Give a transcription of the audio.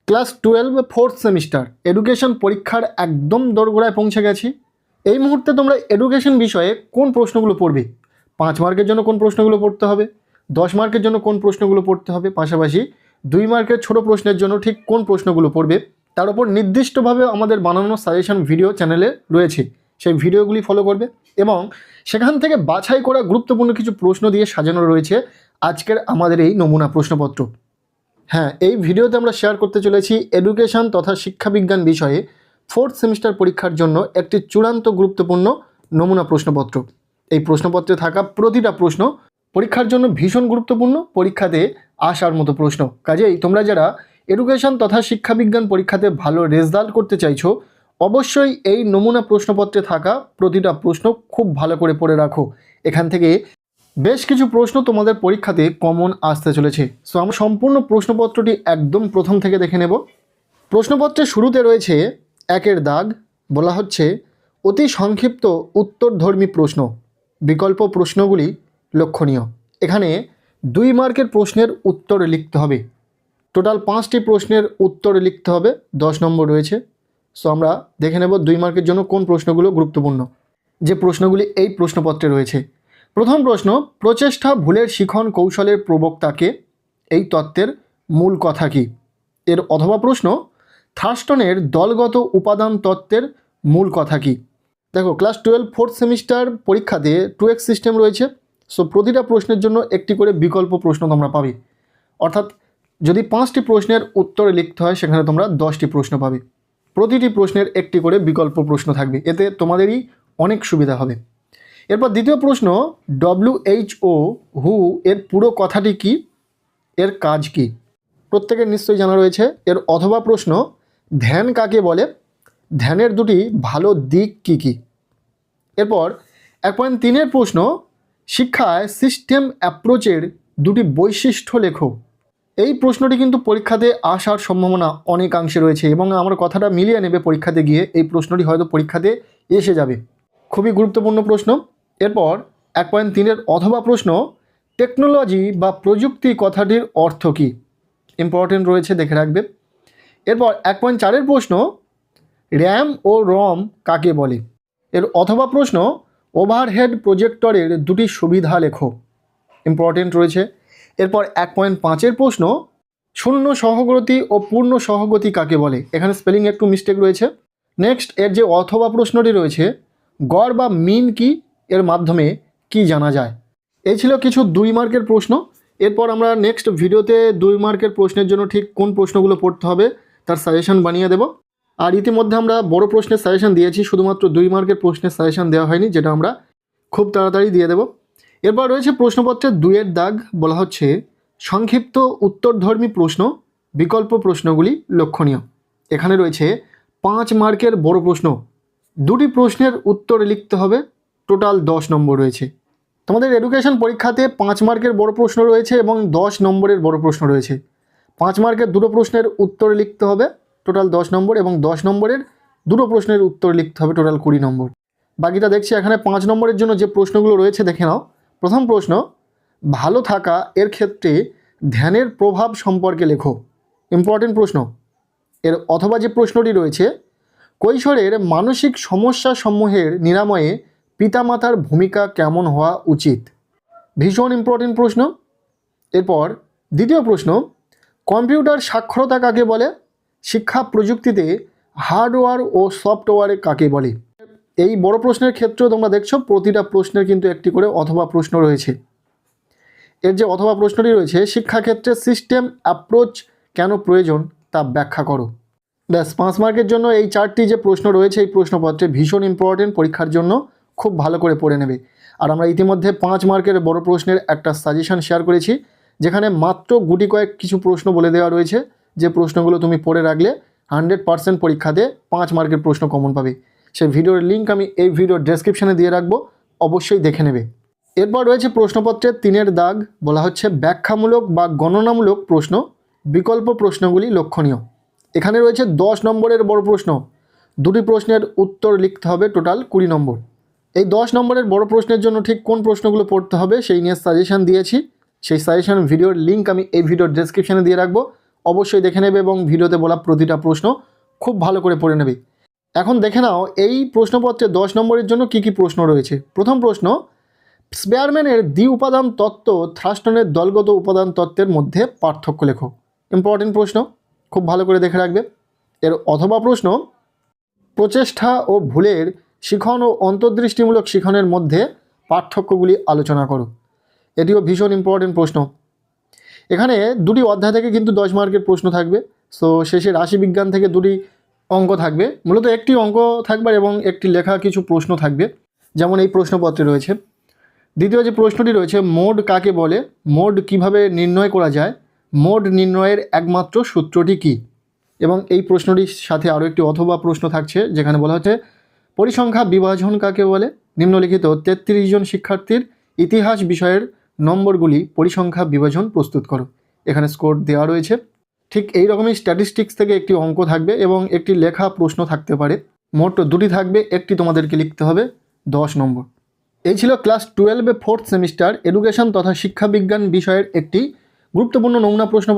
Class 12 fourth semester education পরীক্ষার একদম দোরগোড়ায় পৌঁছে গেছি। এই মুহূর্তে তোমরা এডুকেশন বিষয়ে কোন প্রশ্নগুলো পড়বে, 5 মার্কের জন্য কোন প্রশ্নগুলো পড়তে হবে, 10 মার্কের জন্য কোন প্রশ্নগুলো পড়তে হবে, পাশাপাশি 2 মার্কের ছোট প্রশ্নের জন্য ঠিক কোন প্রশ্নগুলো পড়বে, তার উপর নির্দিষ্টভাবে আমাদের বানানো সাজেশন ভিডিও চ্যানেলে রয়েছে। সেই ভিডিওগুলি ফলো করবে এবং সেখান থেকে বাছাই করা গুরুত্বপূর্ণ কিছু প্রশ্ন দিয়ে সাজানো রয়েছে আজকের আমাদের এই নমুনা প্রশ্নপত্র। হ্যাঁ, এই ভিডিওতে আমরা শেয়ার করতে চলেছি এডুকেশন তথা শিক্ষাবিজ্ঞান বিষয়ে ফোর্থ সেমিস্টার পরীক্ষার জন্য একটি চূড়ান্ত গুরুত্বপূর্ণ নমুনা প্রশ্নপত্র। এই প্রশ্নপত্রে থাকা প্রতিটা প্রশ্ন পরীক্ষার জন্য ভীষণ গুরুত্বপূর্ণ, পরীক্ষাতে আসার মতো প্রশ্ন। কাজেই তোমরা যারা এডুকেশন তথা শিক্ষাবিজ্ঞান পরীক্ষাতে ভালো রেজাল্ট করতে চাইছো, অবশ্যই এই নমুনা প্রশ্নপত্রে থাকা প্রতিটা প্রশ্ন খুব ভালো করে পড়ে রাখো। এখান থেকে বেশ কিছু প্রশ্ন তোমাদের পরীক্ষাতে কমন আসতে চলেছে। সো আমরা সম্পূর্ণ প্রশ্নপত্রটি একদম প্রথম থেকে দেখে নেব। প্রশ্নপত্রের শুরুতে রয়েছে 1 দাগ, বলা হচ্ছে অতি সংক্ষিপ্ত উত্তরধর্মী প্রশ্ন, বিকল্প প্রশ্নগুলি লক্ষণীয়। এখানে 2 মার্কের প্রশ্নের উত্তর লিখতে হবে। টোটাল 5টি প্রশ্নের উত্তর লিখতে হবে, 10 নম্বর রয়েছে। সো আমরা দেখে নেব 2 মার্কের জন্য কোন প্রশ্নগুলো গুরুত্বপূর্ণ, যে প্রশ্নগুলি এই প্রশ্নপত্রে রয়েছে। প্রথম প্রশ্ন, প্রচেষ্টা ভুলের শিখন কৌশলের প্রবক্তাকে, এই তত্ত্বের মূল কথা কি? এর অথবা প্রশ্ন, থার্স্টনের দলগত উপাদান তত্ত্বের মূল কথা কি? দেখো, ক্লাস 12 ফোর্থ সেমিস্টার পরীক্ষাতে 2x সিস্টেম রয়েছে। সো প্রতিটা প্রশ্নের জন্য একটি করে বিকল্প প্রশ্ন তোমরা পাবে। অর্থাৎ যদি 5টি প্রশ্নের উত্তর লিখতে হয়, সেখানে তোমরা 10টি প্রশ্ন পাবে। প্রতিটি প্রশ্নের একটি করে বিকল্প প্রশ্ন থাকবে, এতে তোমাদেরই অনেক সুবিধা হবে। এরপর দ্বিতীয় প্রশ্ন, WHO হু এর পুরো কথাটি কি, এর কাজ কি? প্রত্যেকের নিশ্চয়ই জানা রয়েছে। এর অথবা প্রশ্ন, ধ্যান কাকে বলে, ধ্যানের দুটি ভালো দিক কি কি? এরপর 1.3 প্রশ্ন, শিক্ষায় সিস্টেম অ্যাপ্রোচের দুটি বৈশিষ্ট্য লেখো। এই প্রশ্নটি কিন্তু পরীক্ষাতে আসার সম্ভাবনা অনেকাংশে রয়েছে এবং আমার কথাটা মিলিয়ে নেবে পরীক্ষাতে গিয়ে। এই প্রশ্নটি হয়তো পরীক্ষাতে এসে যাবে, খুবই গুরুত্বপূর্ণ প্রশ্ন। এরপর 1.3 অথবা প্রশ্ন, টেকনোলজি বা প্রযুক্তি কথাটির অর্থ কী? ইম্পর্টেন্ট রয়েছে, দেখে রাখবে। এরপর 1.4 প্রশ্ন, র্যাম ও রম কাকে বলে? এর অথবা প্রশ্ন, ওভারহেড প্রজেক্টরের দুটি সুবিধা লেখো। ইম্পর্টেন্ট রয়েছে। এরপর 1.5 প্রশ্ন, শূন্য সহগতি ও পূর্ণ সহগতি কাকে বলে? এখানে স্পেলিং একটু মিস্টেক রয়েছে। নেক্সট, এর যে অথবা প্রশ্নটি রয়েছে, গড় বা মিন কি, এর মাধ্যমে কি জানা যায়? এই ছিল কিছু 2 মার্কের প্রশ্ন। এরপর আমরা নেক্সট ভিডিওতে 2 মার্কের প্রশ্নের জন্য ঠিক কোন প্রশ্নগুলো পড়তে হবে তার সাজেশন বানিয়ে দেব। আর ইতিমধ্যে আমরা বড় প্রশ্নের সাজেশন দিয়েছি, শুধুমাত্র 2 মার্কের প্রশ্নের সাজেশন দেওয়া হয়নি, যেটা আমরা খুব তাড়াতাড়ি দিয়ে দেব। এরপর রয়েছে প্রশ্নপত্রের 2 দাগ, বলা হচ্ছে সংক্ষিপ্ত উত্তরধর্মী প্রশ্ন, বিকল্প প্রশ্নগুলি লক্ষণীয়। এখানে রয়েছে 5 মার্কের বড় প্রশ্ন, 2টি প্রশ্নের উত্তর লিখতে হবে, টোটাল 10 নম্বর রয়েছে। তোমাদের এডুকেশন পরীক্ষাতে 5 মার্কের বড় প্রশ্ন রয়েছে এবং 10 নম্বরের বড় প্রশ্ন রয়েছে। 5 মার্কের 2টো প্রশ্নের উত্তর লিখতে হবে, টোটাল 10 নম্বর, এবং 10 নম্বরের 2টো প্রশ্নের উত্তর লিখতে হবে, টোটাল 20 নম্বর। বাকিটা দেখছি এখানে 5 নম্বরের জন্য যে প্রশ্নগুলো রয়েছে দেখে নাও। প্রথম প্রশ্ন, ভালো থাকা এর ক্ষেত্রে ধ্যানের প্রভাব সম্পর্কে লেখো। ইম্পর্টেন্ট প্রশ্ন। এর অথবা যে প্রশ্নটি রয়েছে, কৈশোরের মানসিক সমস্যা সমূহের নিরাময়ে পিতামাতার ভূমিকা কেমন হওয়া উচিত? ভীষণ ইম্পর্টেন্ট প্রশ্ন। এরপর দ্বিতীয় প্রশ্ন, কম্পিউটার সাক্ষরতা কাকে বলে? শিক্ষা প্রযুক্তিতে হার্ডওয়্যার ও সফটওয়্যার কাকে বলে? এই বড় প্রশ্নের ক্ষেত্রেও তোমরা দেখছো প্রতিটা প্রশ্নের কিন্তু একটি করে অথবা প্রশ্ন রয়েছে। এর যে অথবা প্রশ্নটি রয়েছে, শিক্ষাক্ষেত্রে সিস্টেম অ্যাপ্রোচ কেন প্রয়োজন তা ব্যাখ্যা করো। ব্যাস, 5 মার্কের জন্য এই 4টি যে প্রশ্ন রয়েছে এই প্রশ্নপত্রে ভীষণ ইম্পর্টেন্ট, পরীক্ষার জন্য খুব ভালো করে পড়ে নেবে। আর আমরা ইতিমধ্যে 5 মার্কের বড় প্রশ্নের একটা সাজেশন শেয়ার করেছি, যেখানে মাত্র গুটি কয়েক কিছু প্রশ্ন বলে দেওয়া রয়েছে, যে প্রশ্নগুলো তুমি পড়ে রাখলে 100% পরীক্ষাতে 5 মার্কের প্রশ্ন কমন পাবে। সেই ভিডিওর লিঙ্ক আমি এই ভিডিওর ডেসক্রিপশানে দিয়ে রাখবো, অবশ্যই দেখে নেবে। এরপর রয়েছে প্রশ্নপত্রের 3 দাগ, বলা হচ্ছে ব্যাখ্যামূলক বা গণনামূলক প্রশ্ন, বিকল্প প্রশ্নগুলি লক্ষণীয়। এখানে রয়েছে 10 নম্বরের বড় প্রশ্ন, 2টি প্রশ্নের উত্তর লিখতে হবে, টোটাল 20 নম্বর। এই 10 নম্বরের বড় প্রশ্নের জন্য ঠিক কোন প্রশ্নগুলো পড়তে হবে সেই নিয়ে সাজেশন দিয়েছি। সেই সাজেশন ভিডিওর লিঙ্ক আমি এই ভিডিওর ডেসক্রিপশানে দিয়ে রাখবো, অবশ্যই দেখে নেবে এবং ভিডিওতে বলা প্রতিটা প্রশ্ন খুব ভালো করে পড়ে নেবে। এখন দেখে নাও এই প্রশ্নপত্রে 10 নম্বরের জন্য কি কি প্রশ্ন রয়েছে। প্রথম প্রশ্ন, স্পেয়ারম্যানের দ্বি উপাদান তত্ত্ব থ্রাস্টনের দলগত উপাদান তত্ত্বের মধ্যে পার্থক্য লেখো। ইম্পর্টেন্ট প্রশ্ন, খুব ভালো করে দেখে রাখবে। এর অথবা প্রশ্ন, প্রচেষ্টা ও ভুলের শিখন ও অন্তর্দৃষ্টিমূলক শিখনের মধ্যে পার্থক্যগুলি আলোচনা করো। এটিও ভীষণ ইম্পর্টেন্ট প্রশ্ন। এখানে দুটি অধ্যায় থেকে কিন্তু 10 মার্কের প্রশ্ন থাকবে। সো শেষে রাশিবিজ্ঞান থেকে দুটি অঙ্ক থাকবে, মূলত একটি অঙ্ক থাকবে এবং একটি লেখা কিছু প্রশ্ন থাকবে, যেমন এই প্রশ্নপত্রে রয়েছে। দ্বিতীয় যে প্রশ্নটি রয়েছে, মোড কাকে বলে, মোড কিভাবে নির্ণয় করা যায়, মোড নির্ণয়ের একমাত্র সূত্রটি কী। এবং এই প্রশ্নটির সাথে আরও একটি অথবা প্রশ্ন থাকছে, যেখানে বলা হচ্ছে পরিসংখ্যা বিভাজন কাকে বলে, নিম্নলিখিত 33 জন শিক্ষার্থীর ইতিহাস বিষয়ের নম্বরগুলি পরিসংখ্যা বিভাজন প্রস্তুত করো। এখানে স্কোর দেওয়া রয়েছে। ঠিক এই রকমই স্ট্যাটিস্টিক্স থেকে একটি অঙ্ক থাকবে এবং একটি লেখা প্রশ্ন থাকতে পারে। মোট দুটি থাকবে, একটি তোমাদেরকে লিখতে হবে 10 নম্বর। এই ছিল ক্লাস 12 4th সেমিস্টার এডুকেশন তথা শিক্ষাবিজ্ঞান বিষয়ের একটি গুরুত্বপূর্ণ নমুনা প্রশ্ন